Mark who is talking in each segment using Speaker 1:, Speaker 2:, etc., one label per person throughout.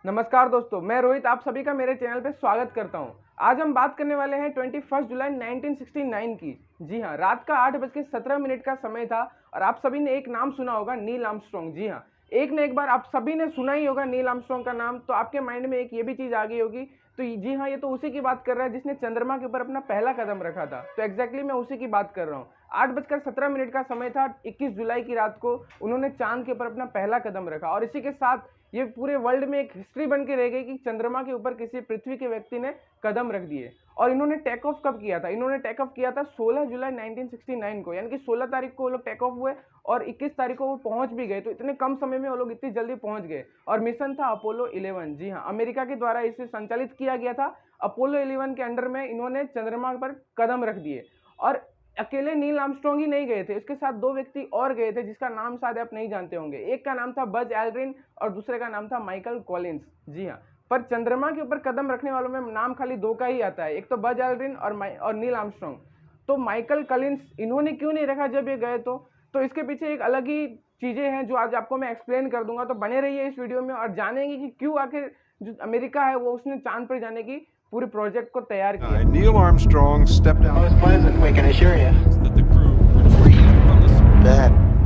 Speaker 1: नमस्कार दोस्तों, मैं रोहित आप सभी का मेरे चैनल पे स्वागत करता हूं। आज हम बात करने वाले हैं 21 जुलाई 1969 की। जी हां, रात का 8:17 का समय था और आप सभी ने एक नाम सुना होगा, नील आर्मस्ट्रांग। जी हां, एक न एक बार आप सभी ने सुना ही होगा नील आर्मस्ट्रांग का नाम, तो आपके माइंड में एक ये भी चीज़ आ गई होगी। तो जी हाँ, ये तो उसी की बात कर रहा है जिसने चंद्रमा के ऊपर अपना पहला कदम रखा था। तो एग्जैक्टली मैं उसी की बात कर रहा हूँ। 8:17 का समय था, 21 जुलाई की रात को उन्होंने चांद के ऊपर अपना पहला कदम रखा और इसी के साथ ये पूरे वर्ल्ड में एक हिस्ट्री बन के रह गई कि चंद्रमा के ऊपर किसी पृथ्वी के व्यक्ति ने कदम रख दिए। और इन्होंने टेक ऑफ कब किया था? इन्होंने टेक ऑफ किया था 16 जुलाई 1969 को, यानी कि 16 तारीख को वो लोग टेक ऑफ हुए और 21 तारीख को वो पहुंच भी गए। तो इतने कम समय में वो लोग इतनी जल्दी पहुंच गए और मिशन था अपोलो 11। जी हाँ, अमेरिका के द्वारा इसे संचालित किया गया था। अपोलो 11 के अंडर में इन्होंने चंद्रमा पर कदम रख दिए और अकेले नील आर्मस्ट्रांग ही नहीं गए थे, इसके साथ दो व्यक्ति और गए थे जिसका नाम शायद आप नहीं जानते होंगे। एक का नाम था बज एल्ड्रिन और दूसरे का नाम था माइकल कॉलिंस। जी हाँ, पर चंद्रमा के ऊपर कदम रखने वालों में नाम खाली दो का ही आता है, एक तो बज एल्ड्रिन और नील आर्मस्ट्रांग। तो माइकल कॉलिंस इन्होंने क्यों नहीं रखा जब ये गए? तो इसके पीछे एक अलग ही चीज़ें हैं जो आज आपको मैं एक्सप्लेन कर दूंगा। तो बने रहिए इस वीडियो में और जानेंगे कि क्यों आखिर जो अमेरिका है वो उसने चांद पर जाने की पूरे प्रोजेक्ट को तैयार किया।
Speaker 2: Neil Armstrong stepped out.
Speaker 3: It was pleasant, we can assure you.
Speaker 4: that the crew retrieved from the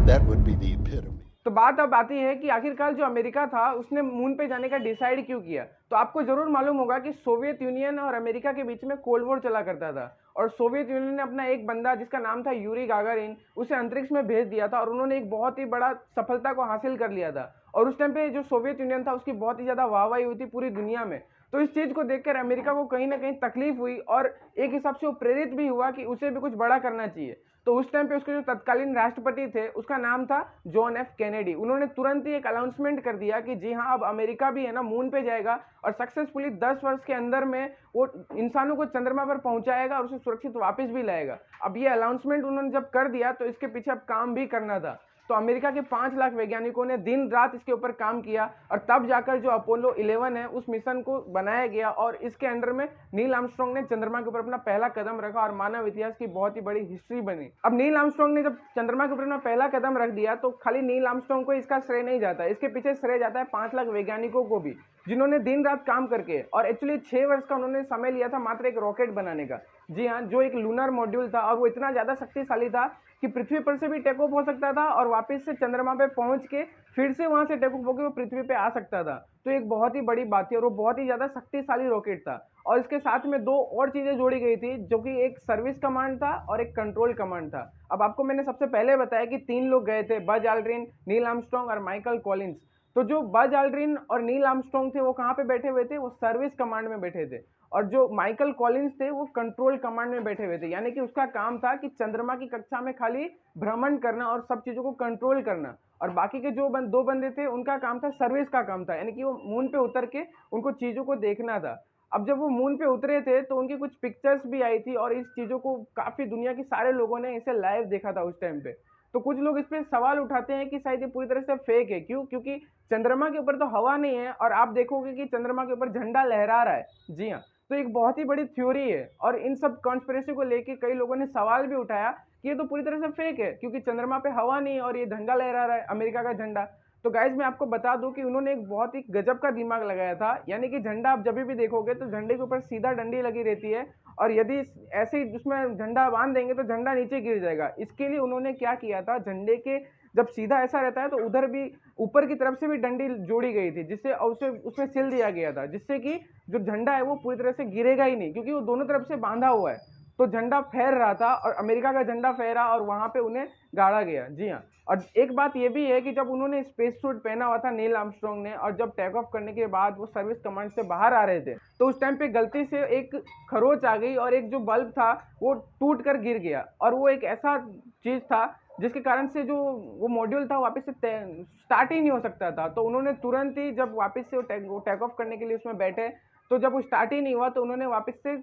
Speaker 2: That would be the epitome.
Speaker 1: तो बात अब आती है कि आखिरकार जो अमेरिका था उसने मून पे जाने का डिसाइड क्यों किया। तो आपको जरूर मालूम होगा कि सोवियत यूनियन और अमेरिका के बीच में कोल्ड वॉर चला करता था और सोवियत यूनियन ने अपना एक बंदा जिसका नाम था यूरी गागारिन उसे अंतरिक्ष में भेज दिया था और उन्होंने एक बहुत ही बड़ा सफलता को हासिल कर लिया था। और उस टाइम पे जो सोवियत यूनियन था उसकी बहुत ही ज़्यादा वाहवाही हुई थी पूरी दुनिया में। तो इस चीज़ को देखकर अमेरिका को कहीं ना कहीं तकलीफ हुई और एक हिसाब से वो प्रेरित भी हुआ कि उसे भी कुछ बड़ा करना चाहिए। तो उस टाइम पे उसके जो तत्कालीन राष्ट्रपति थे उसका नाम था जॉन एफ कैनेडी। उन्होंने तुरंत ही एक अनाउंसमेंट कर दिया कि जी हाँ, अब अमेरिका भी है ना मून पे जाएगा और सक्सेसफुली 10 वर्ष के अंदर में वो इंसानों को चंद्रमा पर पहुंचाएगा और उसे सुरक्षित वापस भी लाएगा। अब ये अनाउंसमेंट उन्होंने जब कर दिया तो इसके पीछे अब काम भी करना था। तो अमेरिका के 5 लाख वैज्ञानिकों ने दिन रात इसके ऊपर काम किया और तब जाकर जो अपोलो 11 है उस मिशन को बनाया गया और इसके अंडर में नील आर्मस्ट्रांग ने चंद्रमा के ऊपर अपना पहला कदम रखा और मानव इतिहास की बहुत ही बड़ी हिस्ट्री बनी। अब नील आर्मस्ट्रांग ने जब चंद्रमा के ऊपर अपना पहला कदम रख दिया तो खाली नील आर्मस्ट्रांग को इसका श्रेय नहीं जाता, इसके पीछे श्रेय जाता है 5 लाख वैज्ञानिकों को भी, जिन्होंने दिन रात काम करके और एक्चुअली 6 वर्ष का उन्होंने समय लिया था मात्र एक रॉकेट बनाने का। जी हाँ, जो एक लूनर मॉड्यूल था और वो इतना ज़्यादा शक्तिशाली था कि पृथ्वी पर से भी टेक ऑफ हो सकता था और वापस से चंद्रमा पे पहुंच के फिर से वहां से टेक ऑफ होकर वो पृथ्वी पे आ सकता था। तो एक बहुत ही बड़ी बात थी और वो बहुत ही ज़्यादा शक्तिशाली रॉकेट था। और इसके साथ में दो और चीज़ें जोड़ी गई थी जो कि एक सर्विस कमांड था और एक कंट्रोल कमांड था। अब आपको मैंने सबसे पहले बताया कि 3 लोग गए थे, बज एल्ड्रिन, नील आर्मस्ट्रांग और माइकल कॉलिंस। तो जो बज एल्ड्रिन और नील आर्मस्ट्रांग थे वो कहाँ पे बैठे हुए थे? वो सर्विस कमांड में बैठे थे। और जो माइकल कॉलिंस थे वो कंट्रोल कमांड में बैठे हुए थे, यानी कि उसका काम था कि चंद्रमा की कक्षा में खाली भ्रमण करना और सब चीज़ों को कंट्रोल करना। और बाकी के जो दो बंदे थे उनका काम था सर्विस का काम था, यानी कि वो मून पे उतर के उनको चीज़ों को देखना था। अब जब वो मून पे उतरे थे तो उनकी कुछ पिक्चर्स भी आई थी और इस चीज़ों को काफ़ी दुनिया के सारे लोगों ने इसे लाइव देखा था उस टाइम पे। तो कुछ लोग इस पे सवाल उठाते हैं कि शायद ये पूरी तरह से फेक है। क्यों? क्योंकि चंद्रमा के ऊपर तो हवा नहीं है और आप देखोगे कि चंद्रमा के ऊपर झंडा लहरा रहा है। जी हाँ, तो एक बहुत ही बड़ी थ्योरी है और इन सब कॉन्स्पिरेसी को लेके कई लोगों ने सवाल भी उठाया कि ये तो पूरी तरह से फेक है क्योंकि चंद्रमा पे हवा नहीं है और ये झंडा लहरा रहा है, अमेरिका का झंडा। तो गाइज मैं आपको बता दूं कि उन्होंने एक बहुत ही गजब का दिमाग लगाया था, यानी कि झंडा आप जब भी देखोगे तो झंडे के ऊपर सीधा डंडी लगी रहती है और यदि ऐसे ही उसमें झंडा बांध देंगे तो झंडा नीचे गिर जाएगा। इसके लिए उन्होंने क्या किया था, झंडे के जब सीधा ऐसा रहता है तो उधर भी ऊपर की तरफ से भी डंडी जोड़ी गई थी जिससे उसे उसमें सिल दिया गया था, जिससे कि जो झंडा है वो पूरी तरह से गिरेगा ही नहीं क्योंकि वो दोनों तरफ से बांधा हुआ है। तो झंडा फहर रहा था और अमेरिका का झंडा फहरा और वहां पे उन्हें गाड़ा गया। जी हाँ, और एक बात ये भी है कि जब उन्होंने स्पेस सूट पहना हुआ था नील आर्मस्ट्रांग ने और जब टेक ऑफ करने के बाद वो सर्विस कमांड से बाहर आ रहे थे तो उस टाइम पे गलती से एक खरोच आ गई और एक जो बल्ब था वो टूट कर गिर गया और वो एक ऐसा चीज़ था जिसके कारण से जो वो मॉड्यूल था वापस से स्टार्ट ही नहीं हो सकता था। तो उन्होंने तुरंत ही जब वापस से वो टेक ऑफ करने के लिए उसमें बैठे तो जब वो स्टार्ट ही नहीं हुआ तो उन्होंने वापस से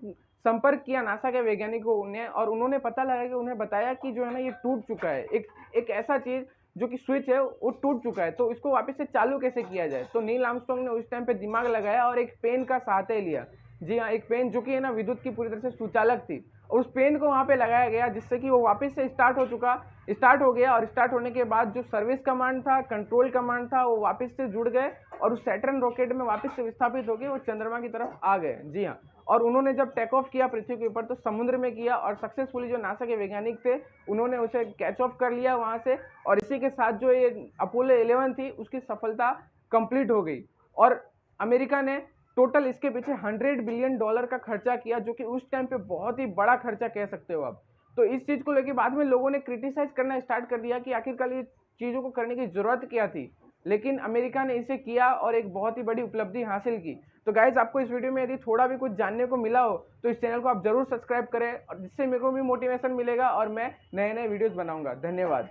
Speaker 1: संपर्क किया नासा के वैज्ञानिकों ने और उन्होंने पता लगा कि उन्हें बताया कि जो है ना ये टूट चुका है, एक ऐसा चीज़ जो कि स्विच है वो टूट चुका है, तो इसको वापस से चालू कैसे किया जाए। तो नील आर्मस्ट्रांग ने उस टाइम पे दिमाग लगाया और एक पेन का सहारा लिया। जी हाँ, एक पेन जो कि है ना विद्युत की पूरी तरह से सुचालक थी और उस पेन को वहाँ पे लगाया गया, जिससे कि वो वापस से स्टार्ट हो गया। और स्टार्ट होने के बाद जो सर्विस कमांड था, कंट्रोल कमांड था, वो वापस से जुड़ गए और उस सैटर्न रॉकेट में वापस से विस्थापित होकर वो चंद्रमा की तरफ आ गए। जी हाँ, और उन्होंने जब टेक ऑफ किया पृथ्वी के ऊपर तो समुद्र में किया, और सक्सेसफुली जो नासा के वैज्ञानिक थे उन्होंने उसे कैच ऑफ कर लिया वहाँ से, और इसी के साथ जो ये अपोलो 11 थी उसकी सफलता कंप्लीट हो गई। और अमेरिका ने टोटल इसके पीछे $100 बिलियन का खर्चा किया, जो कि उस टाइम पे बहुत ही बड़ा खर्चा कह सकते हो आप। तो इस चीज़ को लेकर बाद में लोगों ने क्रिटिसाइज करना स्टार्ट कर दिया कि आखिरकार ये चीज़ों को करने की ज़रूरत क्या थी, लेकिन अमेरिका ने इसे किया और एक बहुत ही बड़ी उपलब्धि हासिल की। तो गाइज, आपको इस वीडियो में यदि थोड़ा भी कुछ जानने को मिला हो तो इस चैनल को आप ज़रूर सब्सक्राइब करें, और जिससे मेरे को भी मोटिवेशन मिलेगा और मैं नए नए वीडियोज़ बनाऊँगा। धन्यवाद।